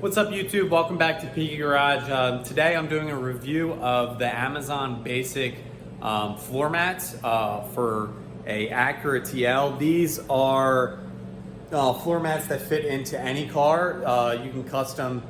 What's up YouTube? Welcome back to Peaky Garage. Today I'm doing a review of the Amazon Basic floor mats for a Acura TL. These are floor mats that fit into any car. You can custom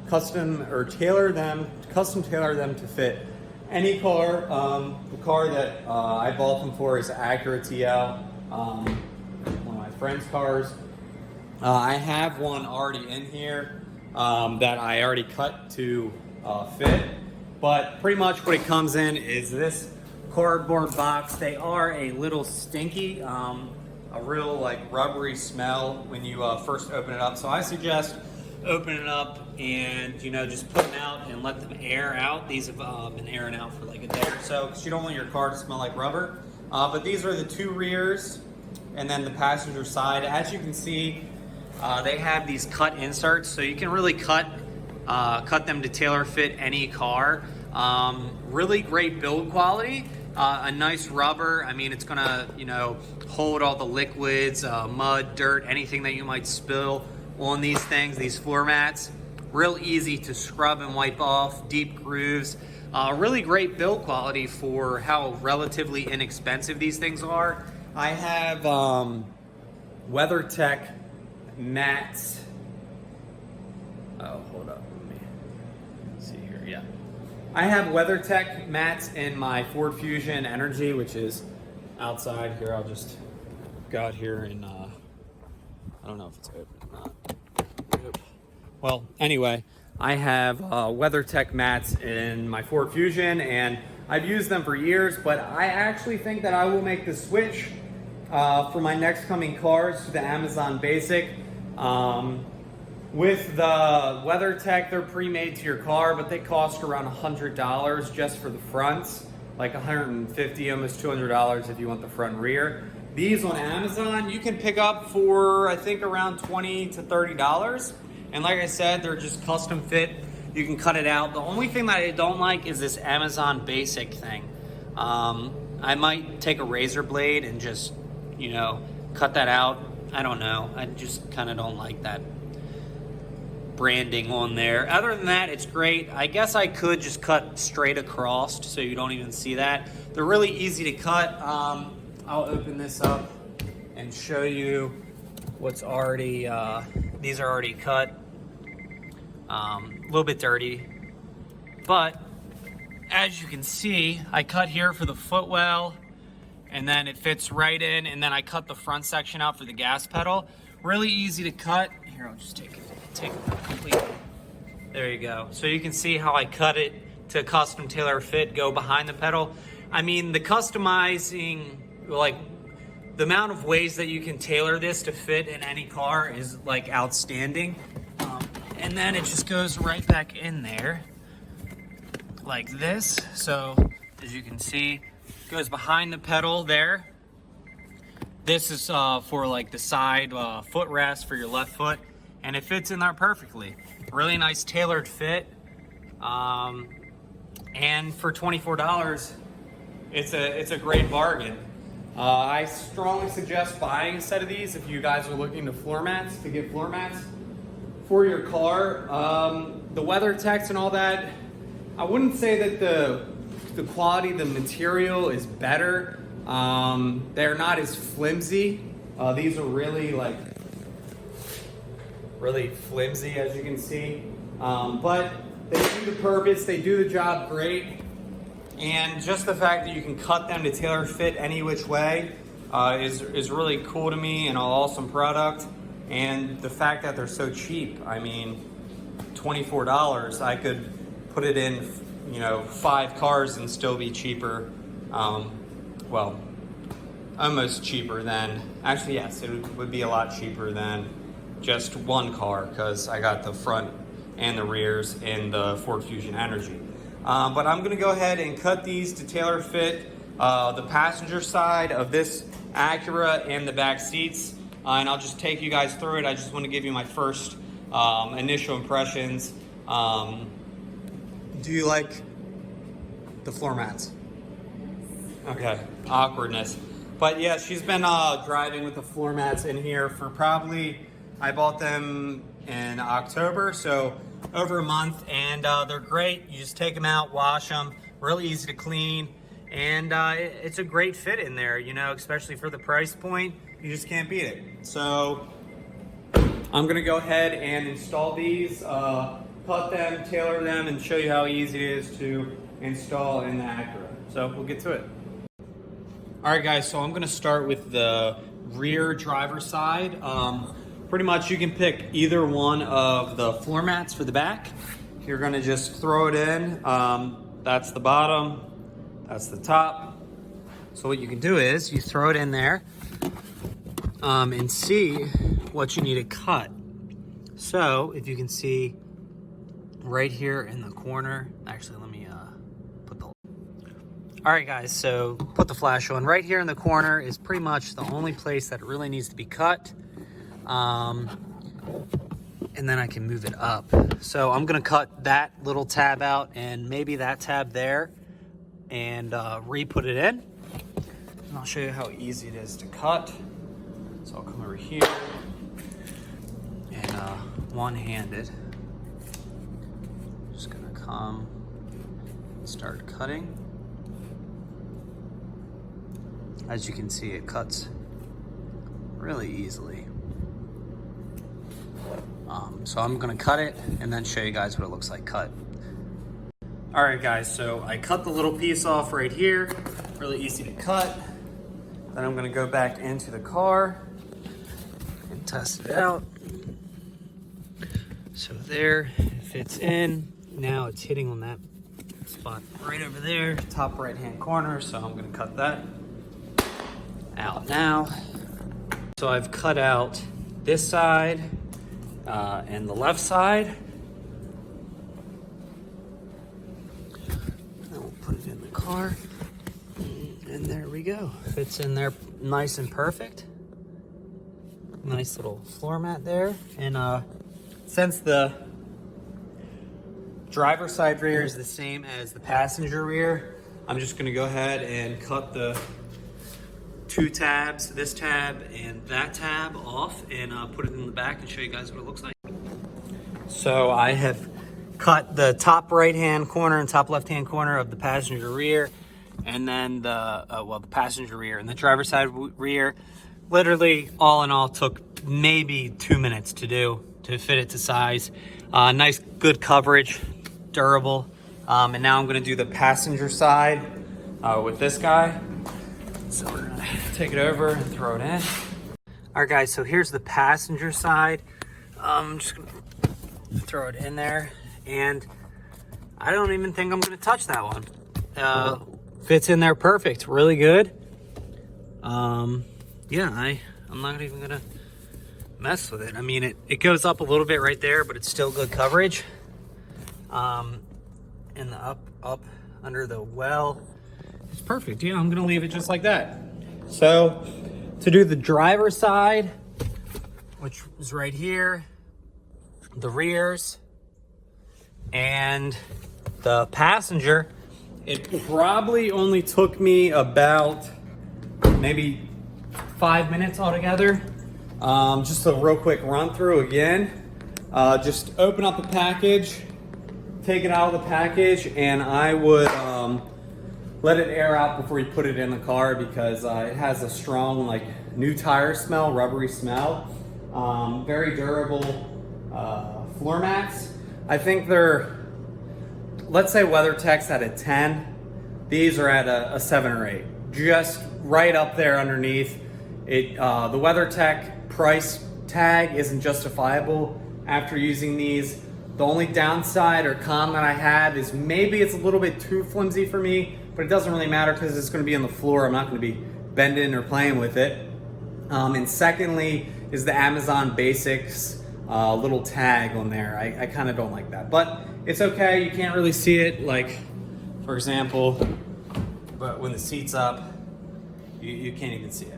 tailor them to fit any car. The car that I bought them for is Acura TL, one of my friend's cars. I have one already in here that I already cut to fit, but pretty much what it comes in is this cardboard box. They are a little stinky, a real like rubbery smell when you first open it up. So I suggest opening it up and just put them out and let them air out. These have been airing out for like a day or so because you don't want your car to smell like rubber. But these are the two rears and then the passenger side. As you can see, they have these cut inserts, so you can really cut them to tailor fit any car. Really great build quality. A nice rubber. I mean, it's gonna hold all the liquids, mud, dirt, anything that you might spill on these things, these floor mats. Real easy to scrub and wipe off. Deep grooves. Really great build quality for how relatively inexpensive these things are. I have WeatherTech mats. Oh, hold up. Let me see here. Yeah. I have WeatherTech mats in my Ford Fusion Energy, which is outside here. I'll just go out here and I don't know if it's open or not. Well, anyway, I have WeatherTech mats in my Ford Fusion, and I've used them for years, but I actually think that I will make the switch for my next coming cars to the Amazon Basic. With the WeatherTech, they're pre-made to your car, but they cost around $100 just for the fronts, like $150, almost $200 if you want the front and rear. These on Amazon, you can pick up for, I think, around $20 to $30. And like I said, they're just custom fit. You can cut it out. The only thing that I don't like is this Amazon Basic thing. I might take a razor blade and just, cut that out. I don't know. I just kind of don't like that branding on there. Other than that, it's great. I guess I could just cut straight across so you don't even see that. They're really easy to cut. I'll open this up and show you what's already, these are already cut. A little bit dirty, but as you can see, I cut here for the footwell, and then it fits right in, and then I cut the front section out for the gas pedal. Really easy to cut. Here, I'll just take it completely. There you go. So you can see how I cut it to custom tailor fit, go behind the pedal. I mean, the customizing, like the amount of ways that you can tailor this to fit in any car is like outstanding. And then it just goes right back in there like this. So as you can see, it goes behind the pedal there. This is for like the side footrest for your left foot, and it fits in there perfectly. Really nice tailored fit. And for $24, it's a great bargain. I strongly suggest buying a set of these if you guys are looking to get floor mats for your car. The WeatherTechs and all that, I wouldn't say that the quality, the material is better. They're not as flimsy. These are really flimsy, as you can see. But they do the purpose, they do the job great. And just the fact that you can cut them to tailor fit any which way is really cool to me, and an awesome product. And the fact that they're so cheap, I mean, $24, I could put it in, 5 cars and still be cheaper. Well, almost cheaper than, actually, yes, it would be a lot cheaper than just one car because I got the front and the rears in the Ford Fusion Energy. But I'm gonna go ahead and cut these to tailor fit the passenger side of this Acura and the back seats. And I'll just take you guys through it. I just want to give you my first initial impressions. Do you like the floor mats? Okay, awkwardness. But yeah, she's been driving with the floor mats in here for probably, I bought them in October, so over a month, and they're great. You just take them out, wash them, really easy to clean, and it's a great fit in there, you know, especially for the price point. You just can't beat it. So I'm gonna go ahead and install these, cut them, tailor them, and show you how easy it is to install in the Acura. So we'll get to it. All right, guys, so I'm gonna start with the rear driver side. Pretty much you can pick either one of the floor mats for the back. You're gonna just throw it in. That's the bottom, that's the top. So what you can do is you throw it in there and see what you need to cut. So if you can see right here in the corner, actually let me put the, all right guys, so put the flash on. Right here in the corner is pretty much the only place that it really needs to be cut. And then I can move it up. So I'm gonna cut that little tab out and maybe that tab there and re-put it in. And I'll show you how easy it is to cut. So I'll come over here and one-handed, just gonna come and start cutting. As you can see, it cuts really easily. So I'm gonna cut it and then show you guys what it looks like cut. All right guys, so I cut the little piece off right here, really easy to cut. Then I'm gonna go back into the car and test it out. So there, it fits in. Now it's hitting on that spot right over there, top right-hand corner, so I'm gonna cut that out now. So I've cut out this side and the left side. Then we'll put it in the car. And there we go. Fits in there nice and perfect. Nice little floor mat there. And since the driver's side rear is the same as the passenger rear, I'm just gonna go ahead and cut the two tabs, this tab and that tab off, and put it in the back and show you guys what it looks like. So I have cut the top right-hand corner and top left-hand corner of the passenger rear, and then the the passenger rear and the driver's side rear. Literally, all in all, took maybe 2 minutes to do to fit it to size. Nice, good coverage, durable. And now I'm gonna do the passenger side with this guy. So we're gonna take it over and throw it in. All right guys, so here's the passenger side. I'm just gonna throw it in there, and I don't even think I'm gonna touch that one. Fits in there perfect, really good. Yeah, I'm not even gonna mess with it. I mean, it goes up a little bit right there, but it's still good coverage. And the up under the well, it's perfect. Yeah, I'm gonna leave it just like that. So to do the driver's side, which is right here, the rears, and the passenger, it probably only took me about maybe 5 minutes altogether. Just a real quick run through again. Just open up the package, take it out of the package, and I would let it air out before you put it in the car, because it has a strong, like, new tire smell, rubbery smell. Very durable floor mats. I think they're, let's say WeatherTech's at a 10. These are at a 7 or 8. Just right up there underneath. The WeatherTech price tag isn't justifiable after using these. The only downside or con that I had is maybe it's a little bit too flimsy for me, but it doesn't really matter because it's going to be on the floor. I'm not going to be bending or playing with it. And secondly is the Amazon Basics little tag on there. I kind of don't like that, but it's okay. You can't really see it, like, for example, but when the seat's up, you can't even see it.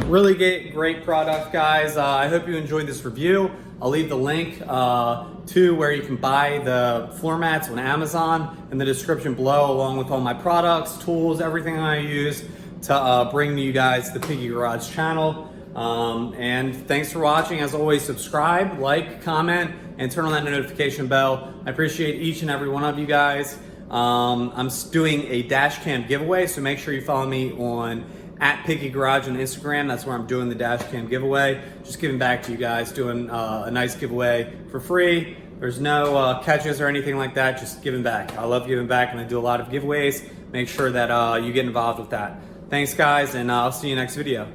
Really great product, guys. I hope you enjoyed this review. I'll leave the link to where you can buy the floor mats on Amazon in the description below, along with all my products, tools, everything I use to bring to you guys the Piggy Garage channel. And thanks for watching. As always, subscribe, like, comment, and turn on that notification bell. I appreciate each and every one of you guys. I'm doing a dash cam giveaway, so make sure you follow me on @PiggyGarage on Instagram. That's where I'm doing the dash cam giveaway. Just giving back to you guys, doing a nice giveaway for free. There's no catches or anything like that, just giving back. I love giving back, and I do a lot of giveaways. Make sure that you get involved with that. Thanks, guys, and I'll see you next video.